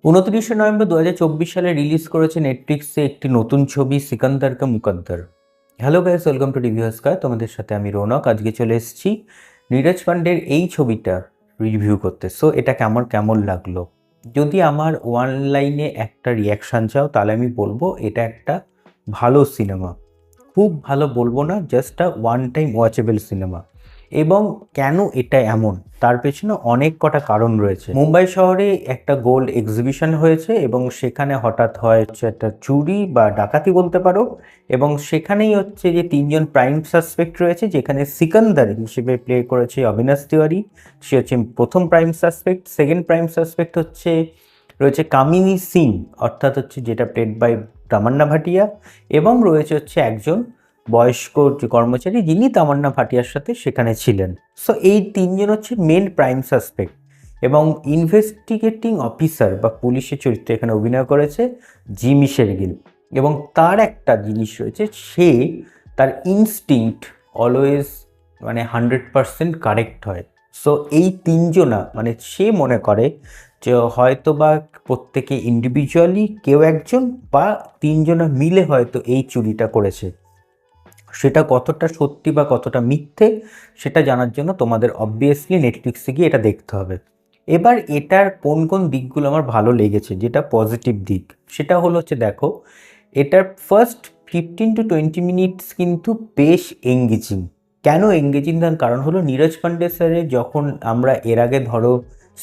29 November 2024 সালে release করেছে নেটফ্লিক্সে একটি নতুন ছবি Sikandar Ka Muqaddar. Hello guys, welcome to reviewers কা। তোমাদের সাথে আমি রৌনক। আজকে চলে এসেছি নীরজ পান্ডের এই ছবিটা রিভিউ করতে। সো এটা কেমন লাগলো, যদি আমার ওয়ান লাইনে একটা রিয়াকশান চাও তাহলে আমি বলবো এটা একটা ভালো সিনেমা। খুব ভালো বলবো না, জাস্ট আ ওয়ান টাইম ওয়াচেবল সিনেমা। এবং কেন এটা এমন, তার পেছনে অনেক কটা কারণ রয়েছে। মুম্বাই শহরে একটা গোল্ড এক্সিবিশন হয়েছে এবং সেখানে হঠাৎ হচ্ছে একটা চুরি বা ডাকাতি বলতে পারো, এবং সেখানেই হচ্ছে যে তিনজন প্রাইম সাসপেক্ট রয়েছে, যেখানে সিকান্দার হিসেবে প্লে করেছে অবিনাশ তিওয়ারি, সে হচ্ছে প্রথম prime suspect. Second prime suspect হচ্ছে রয়েছে কামিনী সিং, অর্থাৎ হচ্ছে যেটা প্লেড বাই তামান্না ভাটিয়া, এবং রয়েছে হচ্ছে একজন বয়স্ক যে কর্মচারী যিনি তামান্না ভাটিয়ার সাথে সেখানে ছিলেন। সো এই তিনজন হচ্ছে মেন প্রাইম সাসপেক্ট, এবং ইনভেস্টিগেটিং অফিসার বা পুলিশের চরিত্রে এখানে অভিনয় করেছে জিমি শেরগিল। এবং তার একটা জিনিস রয়েছে, সে তার ইনস্টিংক্ট অলওয়েজ 100% কারেক্ট হয়। সো এই তিনজনা সে মনে করে যে হয়তো বা প্রত্যেকে ইন্ডিভিজুয়ালি কেউ একজন বা তিনজনা মিলে হয়তো এই চুরিটা করেছে। সেটা কতটা সত্যি বা কতটা মিথ্যে সেটা জানার জন্য তোমাদের অবভিয়াসলি নেটফ্লিক্সে গিয়ে এটা দেখতে হবে। এবার এটার কোন কোন দিকগুলো আমার ভালো লেগেছে, যেটা পজিটিভ দিক, সেটা হচ্ছে দেখো, এটার ফার্স্ট 15 to 20 মিনিটস কিন্তু বেশ এঙ্গেজিং। কেন এঙ্গেজিং? তার কারণ হলো নীরজ পান্ডে স্যারের যখন আমরা এর আগে ধরো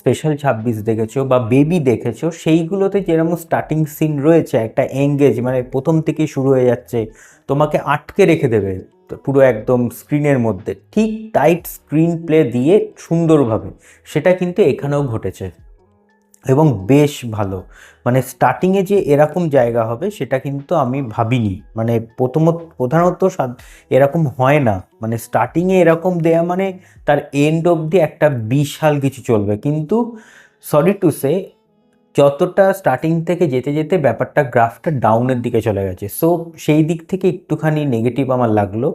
স্পেশাল 26 দেখেছো বা বেবি দেখেছো, সেইগুলোতে যেরকম স্টার্টিং সিন রয়েছে একটা এঙ্গেজ, প্রথম থেকেই শুরু হয়ে যাচ্ছে, তোমাকে আটকে রেখে দেবে পুরো একদম স্ক্রিনের মধ্যে, ঠিক টাইট স্ক্রিন প্লে দিয়ে সুন্দরভাবে, সেটা কিন্তু এখানেও ঘটেছে এবং বেশ ভালো। স্টার্টিংয়ে যে এরকম জায়গা হবে সেটা কিন্তু আমি ভাবিনি। প্রধানত এরকম হয় না। স্টার্টিংয়ে এরকম দেয়া তার এন্ড অবধি একটা বিশাল কিছু চলবে, কিন্তু সরি টু সে যতটা স্টার্টিং থেকে যেতে যেতে ব্যাপারটা গ্রাফটা ডাউনের দিকে চলে গেছে। সো সেই দিক থেকে একটুখানি নেগেটিভ আমার লাগলো।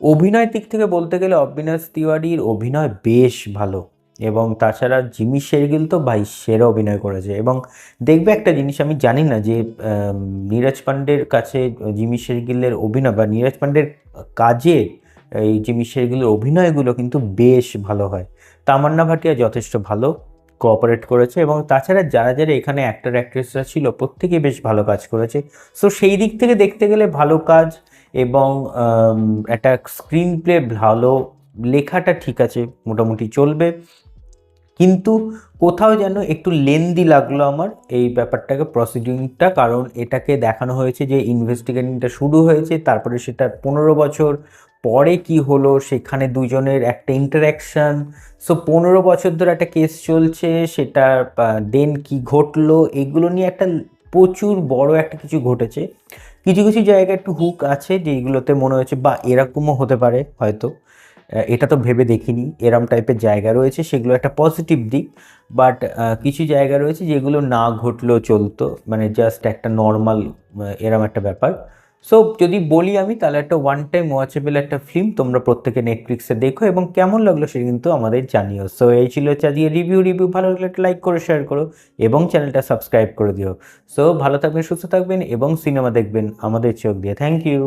অভিনয় দিক থেকে বলতে গেলে অবিনাশ তিওয়ারির অভিনয় বেশ ভালো, এবং তাছাড়া জিমি শেরগিল তো ভাই সেরা অভিনয় করেছে। এবং দেখবে একটা জিনিস, আমি জানি না যে নীরজ পান্ডের কাছে জিমি শেরগিলের অভিনয় বা নীরজ পান্ডের কাজে এই জিমি শেরগিলের অভিনয়গুলো কিন্তু বেশ ভালো হয়। তামান্না ভাটিয়া যথেষ্ট ভালো কোঅপারেট করেছে, এবং তাছাড়া যারা যারা এখানে অ্যাক্টর অ্যাক্ট্রেসরা ছিল প্রত্যেকেই বেশ ভালো কাজ করেছে। সো সেই দিক থেকে দেখতে গেলে ভালো কাজ, এবং একটা স্ক্রিন প্লে ভালো, লেখাটা ঠিক আছে, মোটামুটি চলবে, কিন্তু কোথাও যেন একটু লেন্দি লাগলো আমার এই ব্যাপারটাকে, প্রসিডিংটা। কারণ এটাকে দেখানো হয়েছে যে ইনভেস্টিগেশনটা শুরু হয়েছে, তারপরে সেটা 15 বছর পরে কি হলো, সেখানে দুজনের একটা ইন্টারাকশান। সো 15 বছর ধরে একটা কেস চলছে, সেটা দেন কি ঘটলো, এগুলো নিয়ে একটা প্রচুর বড় একটা কিছু ঘটেছে। কিছু কিছু জায়গায় একটু হুক আছে যেগুলোতে মনে হয়েছে বা এরকমও হতে পারে হয়তো, এটা তো ভেবে দেখিনি, এরম টাইপের জায়গা রয়েছে, সেগুলো একটা পজিটিভ দিক। বাট কিছু জায়গা রয়েছে যেগুলো না ঘটলেও চলতো, জাস্ট একটা নর্মাল এরম একটা ব্যাপার। সো যদি বলি আমি, তাহলে একটা ওয়ান টাইম ওয়াচেবল একটা ফিল্ম, তোমরা প্রত্যেকে নেটফ্লিক্সে দেখো, এবং কেমন লাগলো সে কিন্তু আমাদের জানিও। সো এই ছিল আজকে রিভিউ ভালো লাগলে একটা লাইক করো, শেয়ার করো, এবং চ্যানেলটা সাবস্ক্রাইব করে দিও। সো ভালো থাকবেন, সুস্থ থাকবেন, এবং সিনেমা দেখবেন আমাদের চোখ দিয়ে। Thank you.